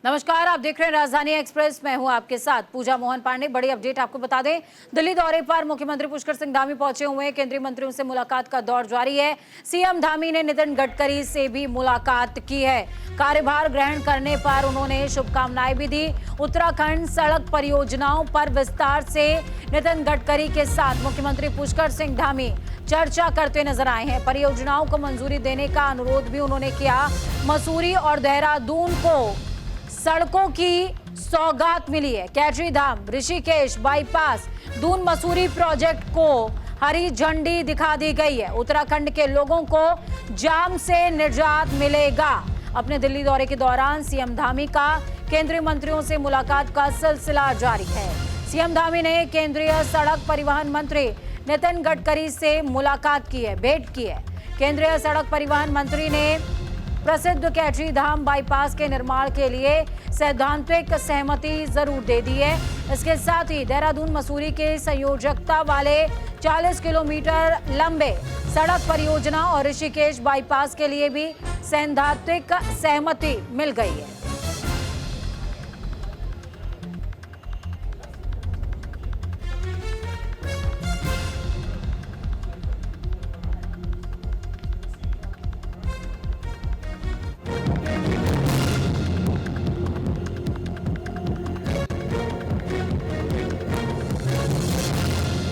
नमस्कार, आप देख रहे हैं राजधानी एक्सप्रेस। मैं हूं आपके साथ पूजा मोहन पांडे। बड़ी अपडेट आपको बता दें, दिल्ली दौरे पर मुख्यमंत्री पुष्कर सिंह धामी पहुंचे हुए हैं। केंद्रीय मंत्रियों से मुलाकात का दौर जारी है। सीएम धामी ने नितिन गडकरी से भी मुलाकात की है। कार्यभार ग्रहण करने पर उन्होंने शुभकामनाएं भी दी। उत्तराखंड सड़क परियोजनाओं पर विस्तार से नितिन गडकरी के साथ मुख्यमंत्री पुष्कर सिंह धामी चर्चा करते नजर आए हैं। परियोजनाओं को मंजूरी देने का अनुरोध भी उन्होंने किया। मसूरी और देहरादून को सड़कों की सौगात मिली है। कैटरी धाम ऋषिकेश बाईपास दून मसूरी प्रोजेक्ट को हरी झंडी दिखा दी गई है। उत्तराखंड के लोगों को जाम से निजात मिलेगा। अपने दिल्ली दौरे के दौरान सीएम धामी का केंद्रीय मंत्रियों से मुलाकात का सिलसिला जारी है। सीएम धामी ने केंद्रीय सड़क परिवहन मंत्री नितिन गडकरी से मुलाकात की है, भेंट की है। केंद्रीय सड़क परिवहन मंत्री ने प्रसिद्ध कैटरी धाम बाईपास के निर्माण के लिए सैद्धांतिक सहमति जरूर दे दी है। इसके साथ ही देहरादून मसूरी के संयोजकता वाले 40 किलोमीटर लंबे सड़क परियोजना और ऋषिकेश बाईपास के लिए भी सैद्धांतिक सहमति मिल गई है।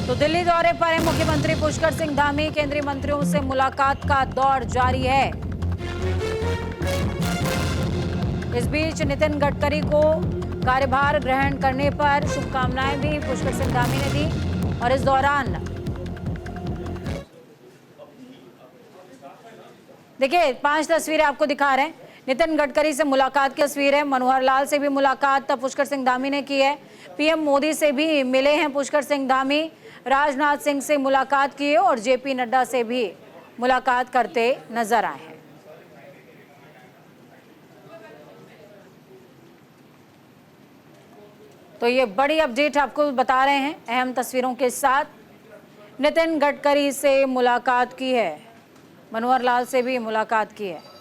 तो दिल्ली दौरे पर है मुख्यमंत्री पुष्कर सिंह धामी। केंद्रीय मंत्रियों से मुलाकात का दौर जारी है। इस बीच नितिन गडकरी को कार्यभार ग्रहण करने पर शुभकामनाएं भी पुष्कर सिंह धामी ने दी। और इस दौरान देखिए 5 तस्वीरें आपको दिखा रहे हैं। नितिन गडकरी से मुलाकात की तस्वीर है। मनोहर लाल से भी मुलाकात पुष्कर सिंह धामी ने की है। पीएम मोदी से भी मिले हैं पुष्कर सिंह धामी। राजनाथ सिंह से मुलाकात की है और जेपी नड्डा से भी मुलाकात करते नजर आए हैं। तो ये बड़ी अपडेट आपको बता रहे हैं अहम तस्वीरों के साथ। नितिन गडकरी से मुलाकात की है, मनोहर लाल से भी मुलाकात की है।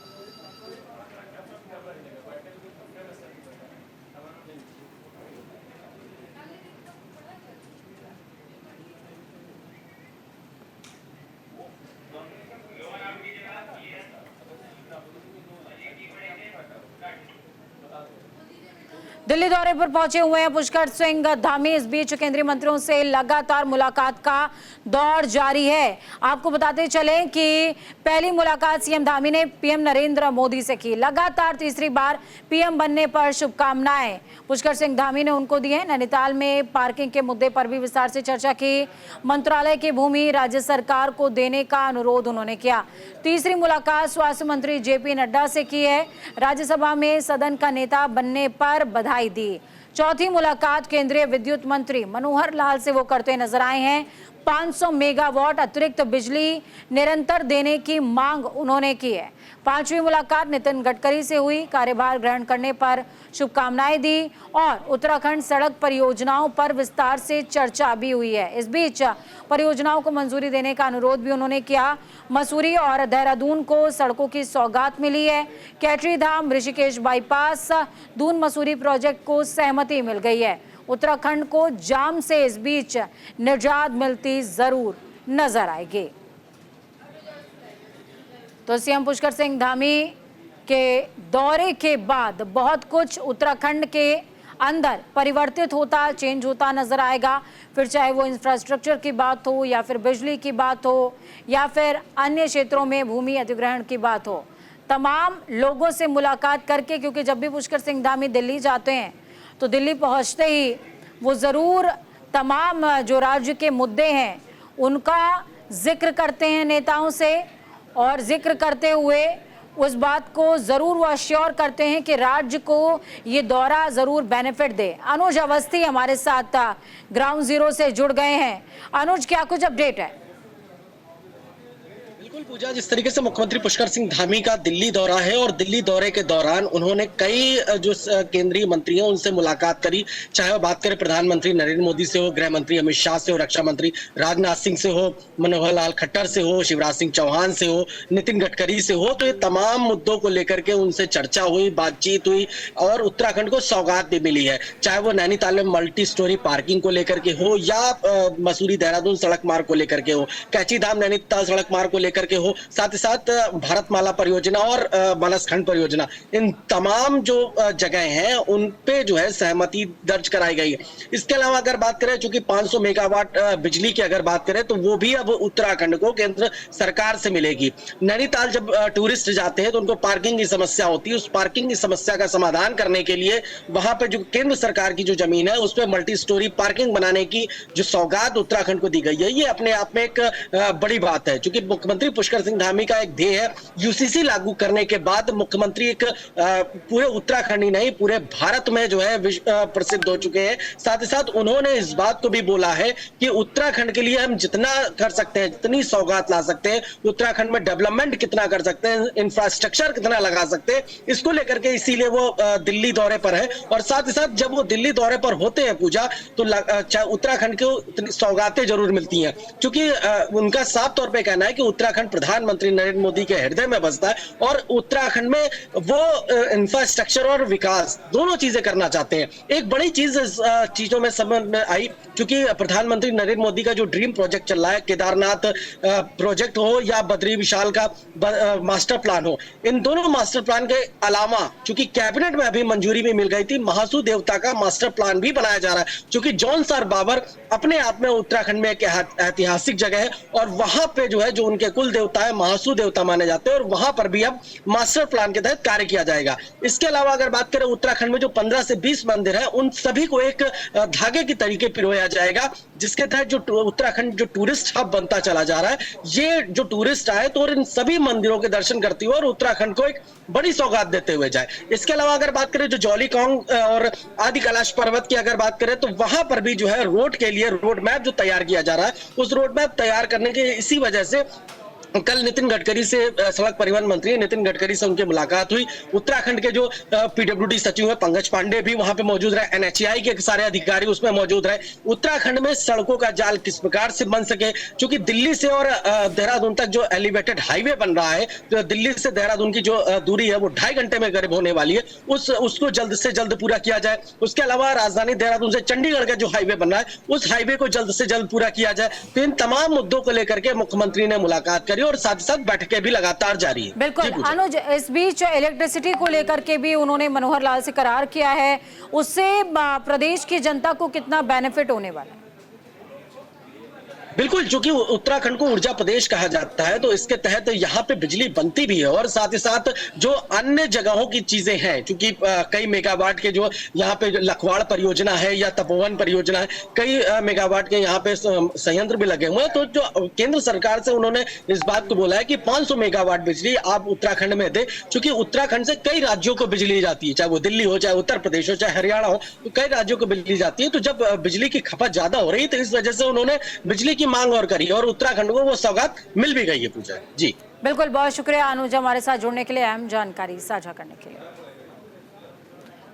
दिल्ली दौरे पर पहुंचे हुए हैं पुष्कर सिंह धामी। इस बीच केंद्रीय मंत्रियों से लगातार मुलाकात का दौर जारी है। आपको बताते चलें कि पहली मुलाकात सीएम धामी ने पीएम नरेंद्र मोदी से की। लगातार तीसरी बार पीएम बनने पर शुभकामनाएं पुष्कर सिंह धामी ने उनको दी है। नैनीताल में पार्किंग के मुद्दे पर भी विस्तार से चर्चा की। मंत्रालय की भूमि राज्य सरकार को देने का अनुरोध उन्होंने किया। तीसरी मुलाकात स्वास्थ्य मंत्री जेपी नड्डा से की है। राज्यसभा में सदन का नेता बनने पर बधाई दी। चौथी मुलाकात केंद्रीय विद्युत मंत्री मनोहर लाल से वो करते नजर आए हैं। 500 मेगावाट अतिरिक्त बिजली निरंतर देने की मांग उन्होंने की है। पांचवी मुलाकात नितिन गडकरी से हुई। कार्यभार ग्रहण करने पर शुभकामनाएं दी और उत्तराखंड सड़क परियोजनाओं पर विस्तार से चर्चा भी हुई है। इस बीच परियोजनाओं को मंजूरी देने का अनुरोध भी उन्होंने किया। मसूरी और देहरादून को सड़कों की सौगात मिली है। कैटरी धाम ऋषिकेश बाईपास दून मसूरी प्रोजेक्ट को सहमति मिल गई है। उत्तराखंड को जाम से इस बीच निजात मिलती जरूर नजर आएगी। तो सीएम पुष्कर सिंह धामी के दौरे के बाद बहुत कुछ उत्तराखंड के अंदर परिवर्तित होता, चेंज होता नजर आएगा। फिर चाहे वो इंफ्रास्ट्रक्चर की बात हो या फिर बिजली की बात हो या फिर अन्य क्षेत्रों में भूमि अधिग्रहण की बात हो, तमाम लोगों से मुलाकात करके, क्योंकि जब भी पुष्कर सिंह धामी दिल्ली जाते हैं तो दिल्ली पहुंचते ही वो ज़रूर तमाम जो राज्य के मुद्दे हैं उनका जिक्र करते हैं नेताओं से, और जिक्र करते हुए उस बात को ज़रूर वो अश्योर करते हैं कि राज्य को ये दौरा ज़रूर बेनिफिट दे। अनुज अवस्थी हमारे साथ ग्राउंड जीरो से जुड़ गए हैं। अनुज, क्या कुछ अपडेट है? बिल्कुल पूजा, जिस तरीके से मुख्यमंत्री पुष्कर सिंह धामी का दिल्ली दौरा है और दिल्ली दौरे के दौरान उन्होंने कई केंद्रीय मंत्री हैं उनसे मुलाकात करी, चाहे वो बात करें प्रधानमंत्री नरेंद्र मोदी से हो, गृह मंत्री अमित शाह से हो, रक्षा मंत्री राजनाथ सिंह से हो, मनोहर लाल खट्टर से हो, शिवराज सिंह चौहान से हो, नितिन गडकरी से हो, तो ये तमाम मुद्दों को लेकर के उनसे चर्चा हुई, बातचीत हुई और उत्तराखंड को सौगात भी मिली है, चाहे वो नैनीताल में मल्टी स्टोरी पार्किंग को लेकर के हो या मसूरी देहरादून सड़क मार्ग को लेकर के हो, कैची धाम नैनीताल सड़क मार्ग को लेकर के हो, साथ ही साथ भारतमाला परियोजना और बनसखंड परियोजना, इन तमाम जो जगह हैं उन पे जो है सहमति दर्ज कराई गई है। इसके अलावा अगर बात करें, चूंकि 500 मेगावाट बिजली की अगर बात करें तो वो भी अब उत्तराखंड को केंद्र सरकार से मिलेगी। नैनीताल जब टूरिस्ट जाते हैं तो उनको पार्किंग की समस्या होती है, उस पार्किंग की समस्या का समाधान करने के लिए वहां पे जो केंद्र सरकार की जो जमीन है उस पर मल्टी स्टोरी पार्किंग बनाने की जो सौगात उत्तराखंड को दी गई है, ये अपने आप में एक बड़ी बात है। क्योंकि मुख्यमंत्री पुष्कर सिंह धामी का एक ध्येय है, यूसीसी लागू करने के बाद मुख्यमंत्री एक पूरे उत्तराखंड ही नहीं पूरे भारत में जो है प्रसिद्ध हो चुके हैं। साथ ही साथ उन्होंने इस बात को भी बोला है कि उत्तराखंड के लिए हम जितना कर सकते हैं, जितनी सौगात ला सकते हैं, उत्तराखंड में डेवलपमेंट कितना कर सकते हैं, इंफ्रास्ट्रक्चर कितना लगा सकते हैं, इसको लेकर के इसीलिए वो दिल्ली दौरे पर है। और साथ ही साथ जब वो दिल्ली दौरे पर होते हैं पूजा, तो उत्तराखंड को सौगातें जरूर मिलती हैं, क्योंकि उनका साफ तौर पे कहना है कि उत्तराखंड प्रधानमंत्री नरेंद्र मोदी के हृदय में बसता है और उत्तराखंड में वो इंफ्रास्ट्रक्चर और विकास दोनों चीजें करना चाहते हैं। एक बड़ी चीज इस चीजों में समझ में आई, क्योंकि प्रधानमंत्री नरेंद्र मोदी का जो ड्रीम प्रोजेक्ट चल रहा है, केदारनाथ प्रोजेक्ट हो या बद्री विशाल का मास्टर प्लान हो, इन दोनों मास्टर प्लान के अलावा चूंकि कैबिनेट में अभी मंजूरी भी मिल गई थी, महासू देवता का मास्टर प्लान भी बनाया जा रहा है, क्योंकि जौन सार बाबर अपने आप में उत्तराखंड में एक ऐतिहासिक जगह है और वहां पे जो है जो उनके कुल देवता है महासू देवता माने जाते हैं और वहां पर भी अब मास्टर प्लान के तहत कार्य किया जाएगा। इसके अलावा अगर बात करें उत्तराखंड में जो 15 से 20 मंदिर है उन सभी को एक धागे की तरीके पिरोया जाएगा, जिसके तहत जो उत्तराखंड जो टूरिस्ट हब बनता चला जा रहा है, ये जो टूरिस्ट आए तो इन सभी मंदिरों के दर्शन करते हुए और उत्तराखंड को एक बड़ी सौगात देते हुए जाए। इसके अलावा अगर बात करें जो जौलीकांग और आदि कैलाश पर्वत की अगर बात करें तो वहां पर भी जो है रोड के लिए रोड मैप जो तैयार किया जा रहा है, उस रोड मैप तैयार करने के इसी वजह से कल नितिन गडकरी से सड़क परिवहन मंत्री नितिन गडकरी से उनकी मुलाकात हुई। उत्तराखंड के जो पीडब्ल्यूडी सचिव है पंकज पांडे भी वहां पे मौजूद रहे, एनएचएआई के सारे अधिकारी उसमें मौजूद रहे। उत्तराखंड में सड़कों का जाल किस प्रकार से बन सके, क्योंकि दिल्ली से और देहरादून तक जो एलिवेटेड हाईवे बन रहा है, तो दिल्ली से देहरादून की जो दूरी है वो 2.5 घंटे में करीब होने वाली है, उसको जल्द से जल्द पूरा किया जाए। उसके अलावा राजधानी देहरादून से चंडीगढ़ का जो हाईवे बन रहा है, उस हाईवे को जल्द से जल्द पूरा किया जाए। तो इन तमाम मुद्दों को लेकर के मुख्यमंत्री ने मुलाकात करी और साथ ही साथ बैठकें भी लगातार जारी है। बिल्कुल अनुज, इस बीच इलेक्ट्रिसिटी को लेकर के भी उन्होंने मनोहर लाल से करार किया है, उससे प्रदेश की जनता को कितना बेनिफिट होने वाला है? बिल्कुल, चूंकि उत्तराखंड को ऊर्जा प्रदेश कहा जाता है तो इसके तहत यहाँ पे बिजली बनती भी है और साथ ही साथ जो अन्य जगहों की चीजें हैं, चूंकि कई मेगावाट के जो यहाँ पे लखवाड़ परियोजना है या तपोवन परियोजना है, कई मेगावाट के यहाँ पे संयंत्र भी लगे हुए हैं। तो जो केंद्र सरकार से उन्होंने इस बात को बोला है कि 500 मेगावाट बिजली आप उत्तराखंड में दे, चूंकि उत्तराखंड से कई राज्यों को बिजली जाती है, चाहे वो दिल्ली हो, चाहे उत्तर प्रदेश हो, चाहे हरियाणा हो, तो कई राज्यों को बिजली जाती है। तो जब बिजली की खपत ज्यादा हो रही तो इस वजह से उन्होंने बिजली मांग और करी और उत्तराखंड को वो सौगात मिल भी गई है। पूजा जी बिल्कुल, बहुत शुक्रिया अनुज हमारे साथ जुड़ने के लिए, अहम जानकारी साझा करने के लिए।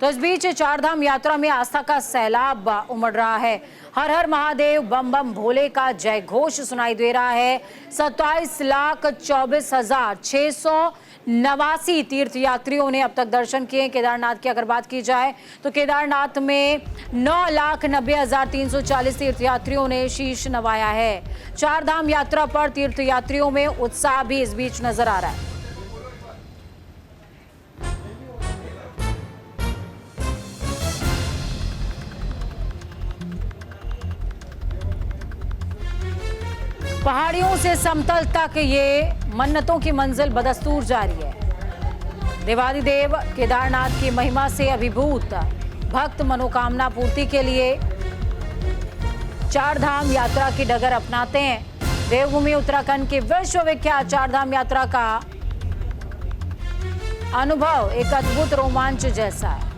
तो इस बीच चारधाम यात्रा में आस्था का सैलाब उमड़ रहा है। हर हर महादेव बम बम भोले का जय घोष सुनाई दे रहा है। 27,24,689 तीर्थयात्रियों ने अब तक दर्शन किए। केदारनाथ की अगर बात की जाए तो केदारनाथ में 9,90,340 तीर्थयात्रियों ने शीश नवाया है। चारधाम यात्रा पर तीर्थयात्रियों में उत्साह भी इस बीच नजर आ रहा है। पहाड़ियों से समतल तक ये मन्नतों की मंजिल बदस्तूर जारी है। देवादिदेव केदारनाथ की महिमा से अभिभूत भक्त मनोकामना पूर्ति के लिए चारधाम यात्रा की डगर अपनाते हैं। देवभूमि उत्तराखंड की विश्वविख्यात चारधाम यात्रा का अनुभव एक अद्भुत रोमांच जैसा है।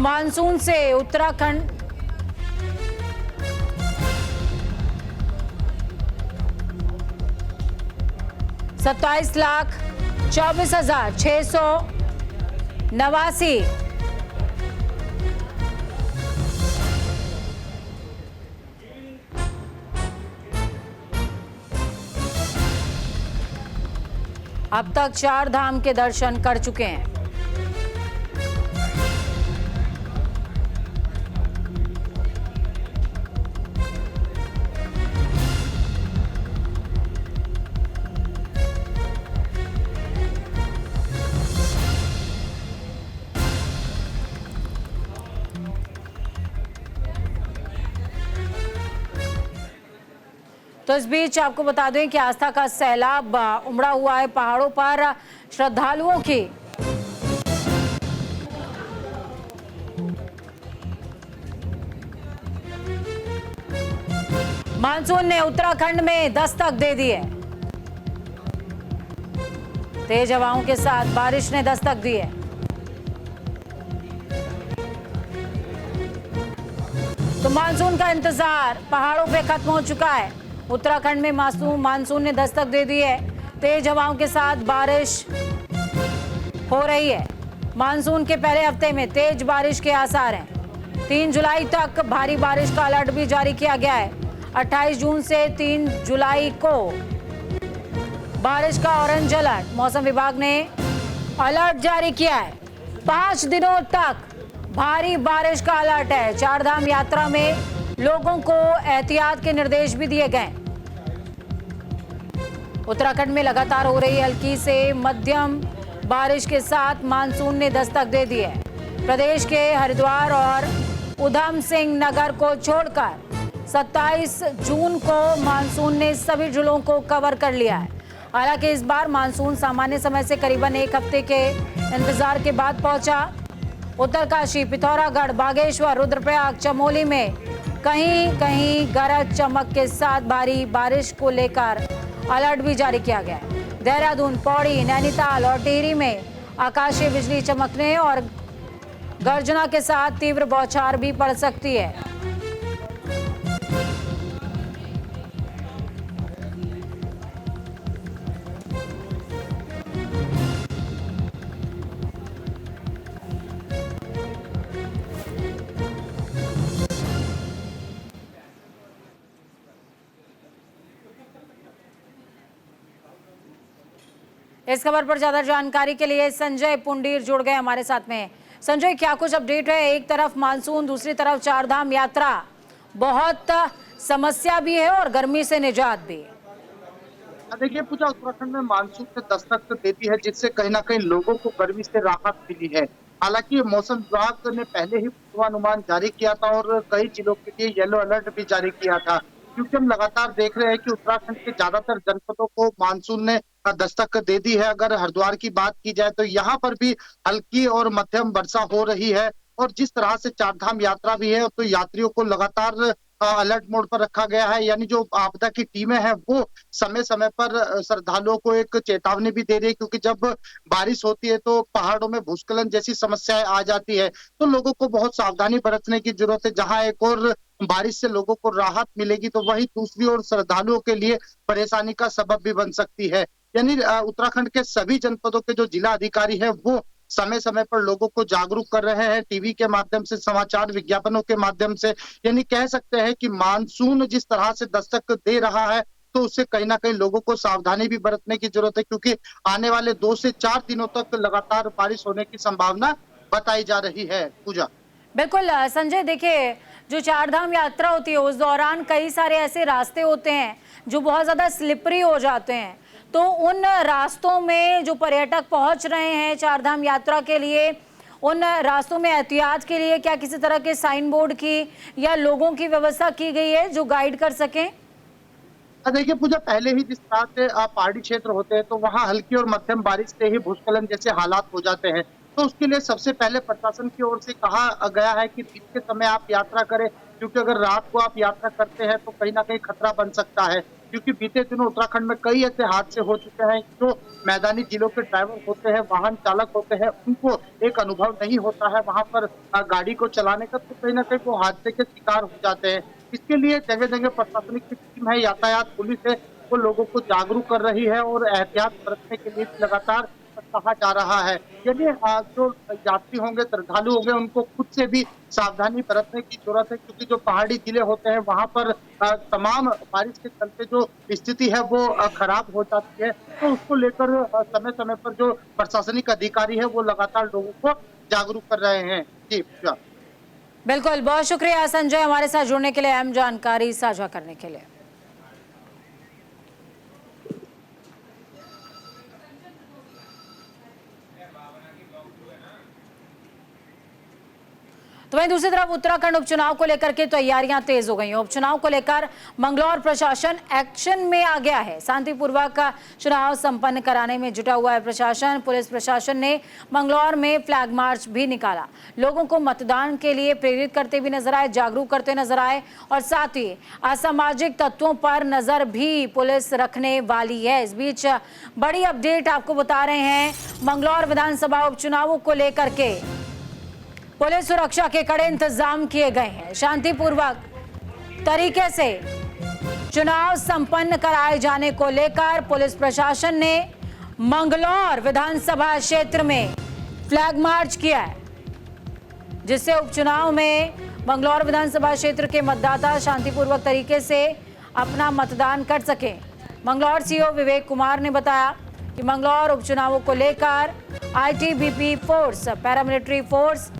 मानसून से उत्तराखंड $27,24,689। अब तक 4 धाम के दर्शन कर चुके हैं। तो इस बीच आपको बता दें कि आस्था का सैलाब उमड़ा हुआ है पहाड़ों पर श्रद्धालुओं की। मानसून ने उत्तराखंड में दस्तक दे दी है। तेज हवाओं के साथ बारिश ने दस्तक दी है। तो मानसून का इंतजार पहाड़ों पे खत्म हो चुका है। उत्तराखंड में मानसून ने दस्तक दे दी है। तेज हवाओं के साथ बारिश हो रही है। मानसून के पहले हफ्ते में तेज बारिश के आसार हैं। 3 जुलाई तक भारी बारिश का अलर्ट भी जारी किया गया है। 28 जून से 3 जुलाई को बारिश का ऑरेंज अलर्ट मौसम विभाग ने अलर्ट जारी किया है। 5 दिनों तक भारी बारिश का अलर्ट है। 4 धाम यात्रा में लोगों को एहतियात के निर्देश भी दिए गए। उत्तराखंड में लगातार हो रही हल्की से मध्यम बारिश के साथ मानसून ने दस्तक दे दी है। प्रदेश के हरिद्वार और उधम सिंह नगर को छोड़कर 27 जून को मानसून ने सभी जिलों को कवर कर लिया है। हालांकि इस बार मानसून सामान्य समय से करीबन 1 हफ्ते के इंतजार के बाद पहुंचा। उत्तरकाशी, पिथौरागढ़, बागेश्वर, रुद्रप्रयाग, चमोली में कहीं कहीं गरज चमक के साथ भारी बारिश को लेकर अलर्ट भी जारी किया गया है। देहरादून, पौड़ी, नैनीताल और टिहरी में आकाशीय बिजली चमकने और गर्जना के साथ तीव्र बौछार भी पड़ सकती है। इस खबर पर ज्यादा जानकारी के लिए संजय पुंडीर जुड़ गए हमारे साथ में। संजय, क्या कुछ अपडेट है? एक तरफ मानसून, दूसरी तरफ 4 धाम यात्रा, बहुत समस्या भी है और गर्मी से निजात भी। देखिए पूजा, उत्तराखंड में मानसून ने दस्तक तो देती है, जिससे कहीं ना कहीं लोगों को गर्मी से राहत मिली है। हालांकि मौसम विभाग ने पहले ही पूर्वानुमान जारी किया था और कई जिलों के लिए येलो अलर्ट भी जारी किया था, क्योंकि हम लगातार देख रहे हैं कि उत्तराखंड के ज्यादातर जनपदों को मानसून ने दस्तक दे दी है। अगर हरिद्वार की बात की जाए तो यहाँ पर भी हल्की और मध्यम वर्षा हो रही है, और जिस तरह से 4 धाम यात्रा भी है तो यात्रियों को लगातार अलर्ट मोड पर रखा गया है। यानी जो आपदा की टीमें हैं वो समय समय पर श्रद्धालुओं को एक चेतावनी भी दे रही है, क्योंकि जब बारिश होती है तो पहाड़ों में भूस्खलन जैसी समस्याएं आ जाती है, तो लोगों को बहुत सावधानी बरतने की जरूरत है। जहां एक और बारिश से लोगों को राहत मिलेगी तो वही दूसरी ओर श्रद्धालुओं के लिए परेशानी का सबब भी बन सकती है। यानी उत्तराखंड के सभी जनपदों के जो जिला अधिकारी है वो समय समय पर लोगों को जागरूक कर रहे हैं, टीवी के माध्यम से, समाचार विज्ञापनों के माध्यम से। यानी कह सकते हैं कि मानसून जिस तरह से दस्तक दे रहा है तो उससे कहीं ना कहीं लोगों को सावधानी भी बरतने की जरूरत है, क्योंकि आने वाले 2 से 4 दिनों तक लगातार बारिश होने की संभावना बताई जा रही है। पूजा, बिल्कुल संजय, देखिए जो 4 धाम यात्रा होती है उस दौरान कई सारे ऐसे रास्ते होते हैं जो बहुत ज्यादा स्लिपरी हो जाते हैं, तो उन रास्तों में जो पर्यटक पहुंच रहे हैं 4 धाम यात्रा के लिए, उन रास्तों में एहतियात के लिए क्या किसी तरह के साइन बोर्ड की या लोगों की व्यवस्था की गई है जो गाइड कर सकें? देखिए पूजा, पहले ही जिस तरह से पहाड़ी क्षेत्र होते हैं तो वहाँ हल्की और मध्यम बारिश से ही भूस्खलन जैसे हालात हो जाते हैं, तो उसके लिए सबसे पहले प्रशासन की ओर से कहा गया है कि दिन के समय आप यात्रा करें, क्योंकि अगर रात को आप यात्रा करते हैं तो कहीं ना कहीं खतरा बन सकता है। क्योंकि बीते दिनों उत्तराखंड में कई ऐसे हादसे हो चुके हैं जो मैदानी जिलों के ड्राइवर होते हैं, वाहन चालक होते हैं, उनको एक अनुभव नहीं होता है वहां पर गाड़ी को चलाने का, तो कहीं ना कहीं वो हादसे के शिकार हो जाते हैं। इसके लिए जगह जगह प्रशासनिक की टीम है, यातायात पुलिस है, वो लोगों को जागरूक कर रही है और एहतियात बरतने के लिए भी लगातार कहा जा रहा है। यदि जो यात्री होंगे, श्रद्धालु होंगे, उनको खुद से भी सावधानी बरतने की जरूरत है, क्योंकि जो पहाड़ी जिले होते हैं वहां पर तमाम बारिश के चलते जो स्थिति है वो खराब हो जाती है। तो उसको लेकर समय समय पर जो प्रशासनिक अधिकारी है वो लगातार लोगों को जागरूक कर रहे हैं। जी पूजा। बिल्कुल, बहुत शुक्रिया संजय हमारे साथ जुड़ने के लिए, अहम जानकारी साझा करने के लिए। तो वहीं दूसरी तरफ उत्तराखंड उपचुनाव को लेकर के तैयारियां तेज हो गई हैं। उपचुनाव को लेकर मंगलौर प्रशासन एक्शन में आ गया है। शांतिपूर्वक चुनाव संपन्न कराने में जुटा हुआ है प्रशासन। पुलिस प्रशासन ने मंगलौर में फ्लैग मार्च भी निकाला, लोगों को मतदान के लिए प्रेरित करते हुए नजर आए, जागरूक करते नजर आए, और साथ ही असामाजिक तत्वों पर नजर भी पुलिस रखने वाली है। इस बीच बड़ी अपडेट आपको बता रहे हैं मंगलौर विधानसभा उपचुनावों को लेकर के पुलिस सुरक्षा के कड़े इंतजाम किए गए हैं। शांतिपूर्वक तरीके से चुनाव संपन्न कराए जाने को लेकर पुलिस प्रशासन ने मंगलौर विधानसभा क्षेत्र में फ्लैग मार्च किया है, जिससे उपचुनाव में मंगलौर विधानसभा क्षेत्र के मतदाता शांतिपूर्वक तरीके से अपना मतदान कर सकें। मंगलौर सीओ विवेक कुमार ने बताया कि मंगलौर उपचुनावों को लेकर ITBP force, paramilitary force,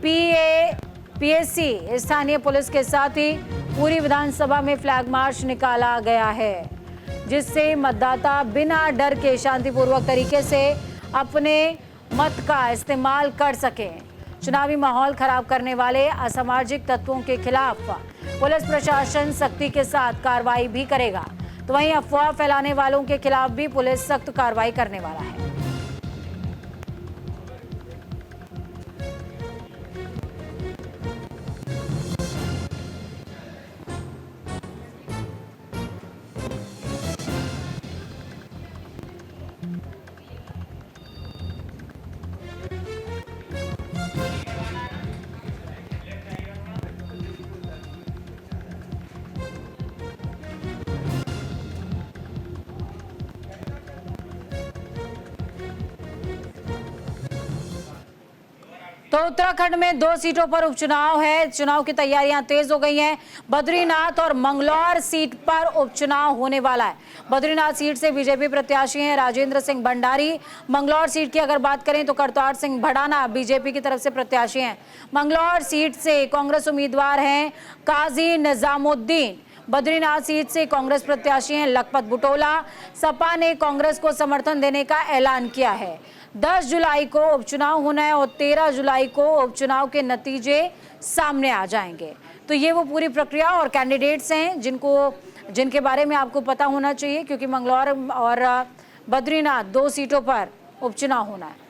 PSC, स्थानीय पुलिस के साथ ही पूरी विधानसभा में फ्लैग मार्च निकाला गया है, जिससे मतदाता बिना डर के शांतिपूर्वक तरीके से अपने मत का इस्तेमाल कर सकें। चुनावी माहौल खराब करने वाले असामाजिक तत्वों के खिलाफ पुलिस प्रशासन सख्ती के साथ कार्रवाई भी करेगा। तो वहीं अफवाह फैलाने वालों के खिलाफ भी पुलिस सख्त कार्रवाई करने वाला है। तो उत्तराखंड में 2 सीटों पर उपचुनाव है। चुनाव की तैयारियां तेज हो गई हैं। बद्रीनाथ और मंगलौर सीट पर उपचुनाव होने वाला है। बद्रीनाथ सीट से बीजेपी प्रत्याशी हैं राजेंद्र सिंह भंडारी। मंगलौर सीट की अगर बात करें तो करतार सिंह भड़ाना बीजेपी की तरफ से प्रत्याशी हैं। मंगलौर सीट से कांग्रेस उम्मीदवार हैं काजी निजामुद्दीन। बद्रीनाथ सीट से कांग्रेस प्रत्याशी हैं लखपत बुटोला। सपा ने कांग्रेस को समर्थन देने का ऐलान किया है। 10 जुलाई को उपचुनाव होना है और 13 जुलाई को उपचुनाव के नतीजे सामने आ जाएंगे। तो ये वो पूरी प्रक्रिया और कैंडिडेट्स हैं जिनके बारे में आपको पता होना चाहिए, क्योंकि मंगलौर और बद्रीनाथ 2 सीटों पर उपचुनाव होना है।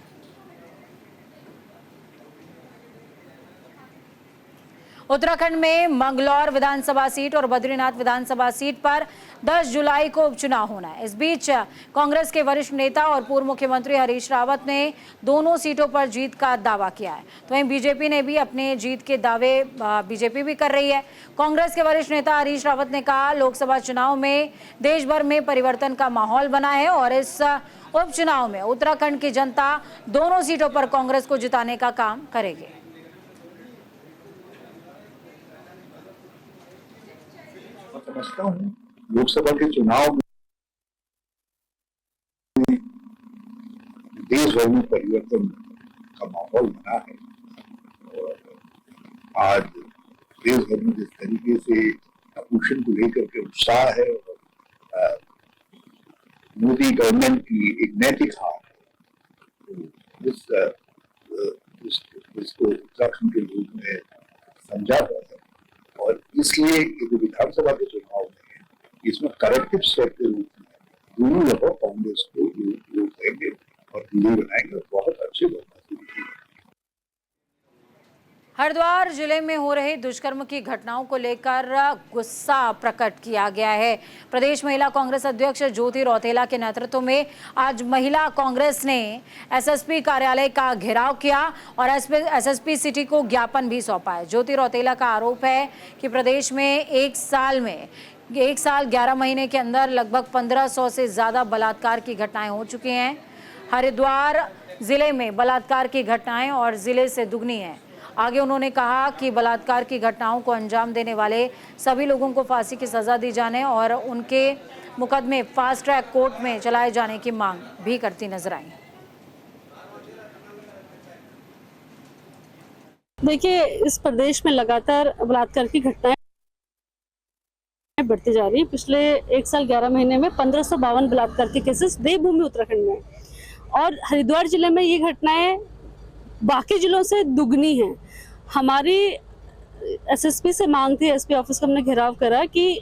उत्तराखंड में मंगलौर विधानसभा सीट और बद्रीनाथ विधानसभा सीट पर 10 जुलाई को उपचुनाव होना है। इस बीच कांग्रेस के वरिष्ठ नेता और पूर्व मुख्यमंत्री हरीश रावत ने दोनों सीटों पर जीत का दावा किया है। तो वहीं बीजेपी ने भी अपने जीत के दावे बीजेपी भी कर रही है। कांग्रेस के वरिष्ठ नेता हरीश रावत ने कहा, लोकसभा चुनाव में देश भर में परिवर्तन का माहौल बना है और इस उपचुनाव में उत्तराखंड की जनता दोनों सीटों पर कांग्रेस को जिताने का काम करेगी। समझता हूँ लोकसभा के चुनाव में देश भर में परिवर्तन का माहौल बना है और आज देश भर में जिस तरीके से आभूषण को लेकर के उत्साह है और मोदी गवर्नमेंट की एक नैतिक हार है, इसको उत्तराखंड के रूप में समझा गया है और इसलिए ये जो विधानसभा के चुनाव में इसमें करेक्टिव स्टेप के रूप में दोनों जगह कांग्रेस को वोट देंगे और दिल्ली बनाएंगे और बहुत अच्छे लोग हरिद्वार जिले में हो रहे दुष्कर्म की घटनाओं को लेकर गुस्सा प्रकट किया गया है। प्रदेश महिला कांग्रेस अध्यक्ष ज्योति रौतेला के नेतृत्व में आज महिला कांग्रेस ने एसएसपी कार्यालय का घेराव किया और एसएसपी सिटी को ज्ञापन भी सौंपा है। ज्योति रौतेला का आरोप है कि प्रदेश में एक साल 11 महीने के अंदर लगभग 1500 से ज्यादा बलात्कार की घटनाएं हो चुकी हैं। हरिद्वार जिले में बलात्कार की घटनाएं और जिले से दुगनी है। आगे उन्होंने कहा कि बलात्कार की घटनाओं को अंजाम देने वाले सभी लोगों को फांसी की सजा दी जाने और उनके मुकदमे फास्ट ट्रैक कोर्ट में चलाए जाने की मांग भी करती नजर आई। देखिए, इस प्रदेश में लगातार बलात्कार की घटनाएं बढ़ती जा रही है। पिछले 1 साल 11 महीने में 1552 बलात्कार के केसेस देवभूमि उत्तराखंड में, और हरिद्वार जिले में ये घटनाएं बाकी जिलों से दुगनी हैं। हमारी एसएसपी से मांग थी, एसपी ऑफिस का हमने घेराव करा कि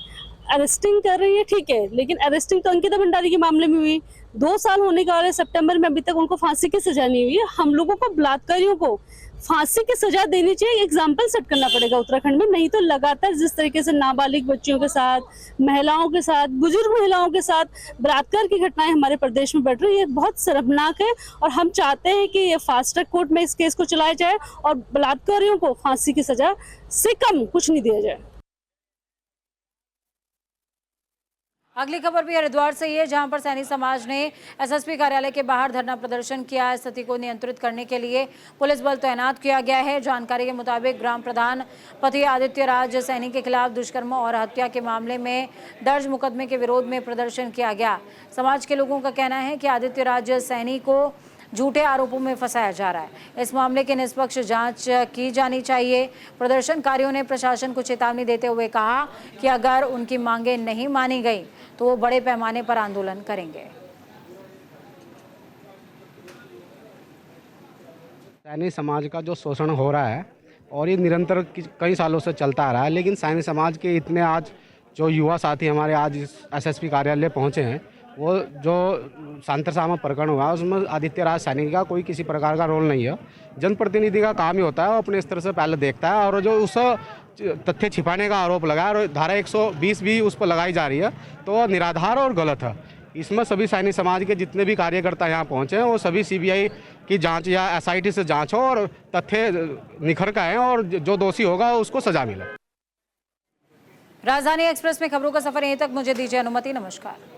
अरेस्टिंग कर रही है, ठीक है, लेकिन अरेस्टिंग तो अंकिता भंडारी के मामले में हुई, 2 साल होने का और सितंबर में अभी तक उनको फांसी की सजा नहीं हुई है। हम लोगों को, बलात्कारियों को फांसी की सजा देनी चाहिए, एग्जाम्पल सेट करना पड़ेगा उत्तराखंड में। नहीं तो लगातार जिस तरीके से नाबालिग बच्चियों के साथ, महिलाओं के साथ, बुजुर्ग महिलाओं के साथ बलात्कार की घटनाएं हमारे प्रदेश में बढ़ रही है, ये बहुत शर्मनाक है। और हम चाहते हैं कि ये फास्ट ट्रैक कोर्ट में इस केस को चलाया जाए और बलात्कारियों को फांसी की सजा से कम कुछ नहीं दिया जाए। अगली खबर भी हरिद्वार से ही है, जहां पर सैनी समाज ने एसएसपी कार्यालय के बाहर धरना प्रदर्शन किया। स्थिति को नियंत्रित करने के लिए पुलिस बल तैनात किया गया है। जानकारी के मुताबिक ग्राम प्रधान पति आदित्य राज सैनी के खिलाफ दुष्कर्म और हत्या के मामले में दर्ज मुकदमे के विरोध में प्रदर्शन किया गया। समाज के लोगों का कहना है कि आदित्य राज सैनी को झूठे आरोपों में फंसाया जा रहा है। इस मामले की निष्पक्ष जांच की जानी चाहिए। प्रदर्शनकारियों ने प्रशासन को चेतावनी देते हुए कहा कि अगर उनकी मांगें नहीं मानी गई तो वो बड़े पैमाने पर आंदोलन करेंगे। सैनी समाज का जो शोषण हो रहा है और ये निरंतर कई सालों से चलता आ रहा है, लेकिन सैनी समाज के इतने आज जो युवा साथी हमारे आज एसएसपी कार्यालय पहुंचे हैं, वो जो सांतरसामा प्रकरण हुआ है उसमें आदित्य राज सैनी का कोई किसी प्रकार का रोल नहीं है। जनप्रतिनिधि का काम ही होता है, वो अपने स्तर से पहले देखता है, और जो उस तथ्य छिपाने का आरोप लगा और धारा 120 भी उस पर लगाई जा रही है, तो निराधार और गलत है। इसमें सभी सैनी समाज के जितने भी कार्यकर्ता यहाँ पहुँचे हैं वो सभी सीबीआई की जांच या एसआईटी से जांच हो और तथ्य निखर का है और जो दोषी होगा उसको सजा मिले। राजधानी एक्सप्रेस में खबरों का सफर यहीं तक। मुझे दीजिए अनुमति। नमस्कार।